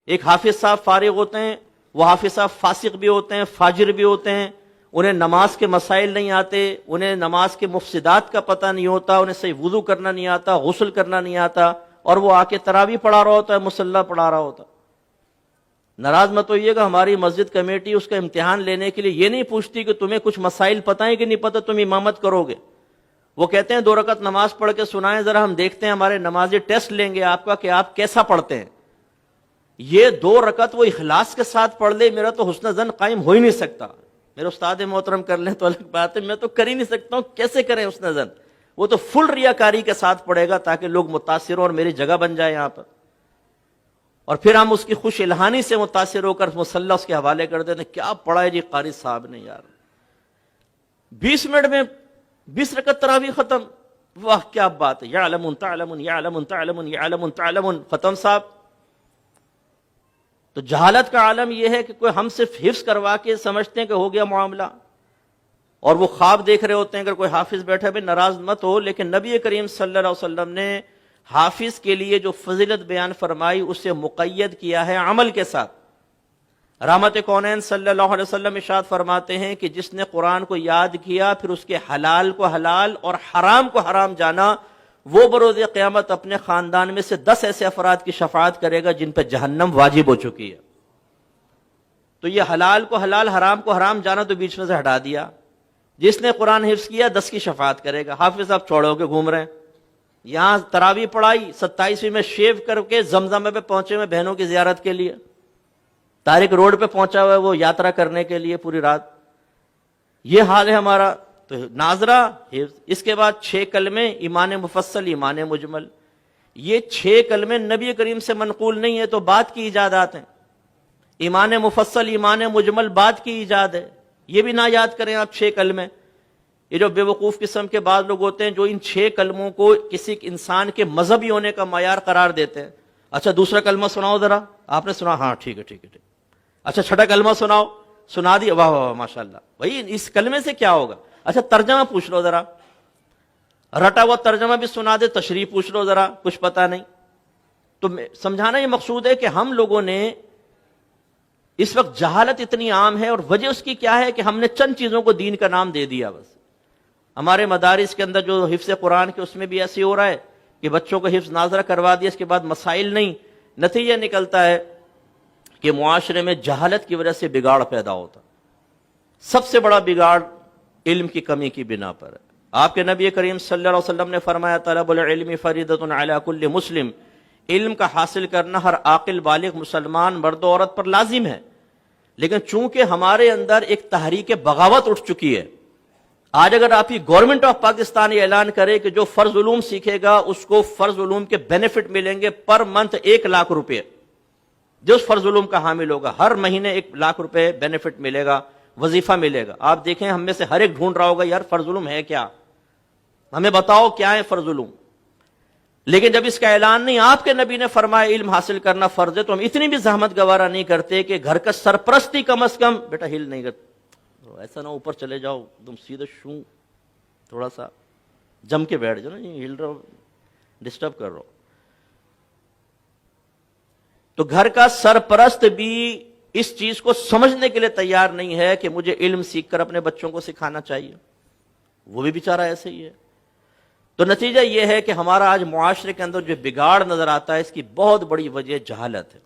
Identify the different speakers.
Speaker 1: ایک حافظ صاحب فارغ ہوتے ہیں، وہ حافظ صاحب فاسق بھی ہوتے ہیں، فاجر بھی ہوتے ہیں، انہیں نماز کے مسائل نہیں آتے، انہیں نماز کے مفسدات کا پتہ نہیں ہوتا، انہیں صحیح وضو کرنا نہیں آتا، غسل کرنا نہیں آتا، اور وہ آ کے تراویح پڑھا رہا ہوتا ہے، مصلی پڑھا رہا ہوتا ہے۔ ناراض مت ہوئیے گا، ہماری مسجد کمیٹی اس کا امتحان لینے کے لیے یہ نہیں پوچھتی کہ تمہیں کچھ مسائل پتہ ہیں کہ نہیں پتہ، تم امامت کرو گے۔ وہ کہتے ہیں 2 رکعت نماز پڑھ کے سنائیں ذرا، ہم دیکھتے ہیں، ہمارے نمازی ٹیسٹ لیں گے آپ کا کہ آپ کیسا پڑھتے ہیں۔ یہ 2 رکعت وہ اخلاص کے ساتھ پڑھ لے، میرا تو حسن ظن قائم ہو ہی نہیں سکتا۔ میرے استاد محترم کر لیں تو الگ بات ہے، میں تو کر ہی نہیں سکتا ہوں، کیسے کریں حسن ظن؟ وہ تو فل ریاکاری کے ساتھ پڑھے گا تاکہ لوگ متاثر ہوں اور میری جگہ بن جائے یہاں پر، اور پھر ہم اس کی خوش الہانی سے متاثر ہو کر مصلی اس کے حوالے کر دیتے ہیں، کیا پڑھا ہے جی قاری صاحب نے یار، 20 منٹ میں 20 رکعت تراویح ختم، واہ کیا بات ہے، یعلم تعلم یعلم تعلم یعلم تعلم، ختم صاحب۔ تو جہالت کا عالم یہ ہے کہ کوئی ہم صرف حفظ کروا کے سمجھتے ہیں کہ ہو گیا معاملہ، اور وہ خواب دیکھ رہے ہوتے ہیں۔ اگر کوئی حافظ بیٹھا بھی ناراض مت ہو، لیکن نبی کریم صلی اللہ علیہ وسلم نے حافظ کے لیے جو فضیلت بیان فرمائی اسے مقید کیا ہے عمل کے ساتھ۔ رحمت کونین صلی اللہ علیہ وسلم ارشاد فرماتے ہیں کہ جس نے قرآن کو یاد کیا پھر اس کے حلال کو حلال اور حرام کو حرام جانا، وہ بروز قیامت اپنے خاندان میں سے 10 ایسے افراد کی شفاعت کرے گا جن پہ جہنم واجب ہو چکی ہے۔ تو یہ حلال کو حلال، حرام کو حرام جانا تو بیچ میں سے ہٹا دیا۔ جس نے قرآن حفظ کیا 10 کی شفاعت کرے گا۔ حافظ صاحب چھوڑے ہو کے گھوم رہے ہیں، یہاں تراویح پڑھائی، 27ویں میں شیو کر کے زمزم پہ پہنچے ہوئے بہنوں کی زیارت کے لیے، طارق روڈ پہ پہنچا ہوا ہے وہ یاترا کرنے کے لیے پوری رات۔ یہ حال ہے ہمارا۔ تو ناظرہ حفظ، اس کے بعد 6 کلمے، ایمان مفصل، ایمان مجمل۔ یہ 6 کلمے نبی کریم سے منقول نہیں ہے، تو بعد کی ایجادات ہیں۔ ایمان مفصل، ایمان مجمل بعد کی ایجاد ہے، یہ بھی نہ یاد کریں آپ 6 کلمے۔ یہ جو بے وقوف قسم کے بعض لوگ ہوتے ہیں جو ان 6 کلموں کو کسی انسان کے مذہبی ہونے کا معیار قرار دیتے ہیں۔ اچھا دوسرا کلمہ سناؤ ذرا، آپ نے سنا؟ ہاں ٹھیک ہے ٹھیک ہے ٹھیک۔ اچھا چھٹا کلمہ سناؤ، سنا دیا، واہ واہ ماشاء اللہ، بھائی اس کلمے سے کیا ہوگا؟ اچھا ترجمہ پوچھ لو ذرا، رٹا ہوا ترجمہ بھی سنا دے، تشریح پوچھ لو ذرا، کچھ پتہ نہیں۔ تو سمجھانا یہ مقصود ہے کہ ہم لوگوں نے اس وقت جہالت اتنی عام ہے، اور وجہ اس کی کیا ہے کہ ہم نے چند چیزوں کو دین کا نام دے دیا بس۔ ہمارے مدارس کے اندر جو حفظ قرآن کے اس میں بھی ایسے ہو رہا ہے کہ بچوں کو حفظ ناظرہ کروا دیا، اس کے بعد مسائل نہیں، نتیجہ نکلتا ہے کہ معاشرے میں جہالت کی وجہ سے بگاڑ پیدا ہوتا۔ سب سے بڑا بگاڑ علم کی کمی کی بنا پر ہے۔ آپ کے نبی کریم صلی اللہ علیہ وسلم نے فرمایا طلب العلم فریضۃ علی کل مسلم، علم کا حاصل کرنا ہر عاقل بالغ مسلمان مرد و عورت پر لازم ہے، لیکن چونکہ ہمارے اندر ایک تحریک بغاوت اٹھ چکی ہے، آج اگر آپ کی گورنمنٹ آف پاکستان یہ اعلان کرے کہ جو فرض علوم سیکھے گا اس کو فرض علوم کے بینیفٹ ملیں گے پر منتھ 1 لاکھ روپے، جو اس فرض علوم کا حامل ہوگا ہر مہینے 1 لاکھ روپے بینیفٹ ملے گا، وظیفہ ملے گا۔ آپ دیکھیں ہم میں سے ہر ایک ڈھونڈ رہا ہوگا یار فرض علوم ہے کیا، ہمیں بتاؤ کیا ہے فرض علوم۔ لیکن جب اس کا اعلان نہیں، آپ کے نبی نے فرمایا علم حاصل کرنا فرض ہے، تو ہم اتنی بھی زحمت گوارا نہیں کرتے کہ گھر کا سرپرستی کم از کم، بیٹا ہل نہیں کرتے، ایسا نہ اوپر چلے جاؤ تم سیدھے شوں، تھوڑا سا جم کے بیٹھ جاؤ نا، ہل رہا ہو ڈسٹرب کر رہا ہو۔ تو گھر کا سرپرست بھی اس چیز کو سمجھنے کے لیے تیار نہیں ہے کہ مجھے علم سیکھ کر اپنے بچوں کو سکھانا چاہیے، وہ بھی بیچارہ ایسے ہی ہے۔ تو نتیجہ یہ ہے کہ ہمارا آج معاشرے کے اندر جو بگاڑ نظر آتا ہے اس کی بہت بڑی وجہ جہالت ہے۔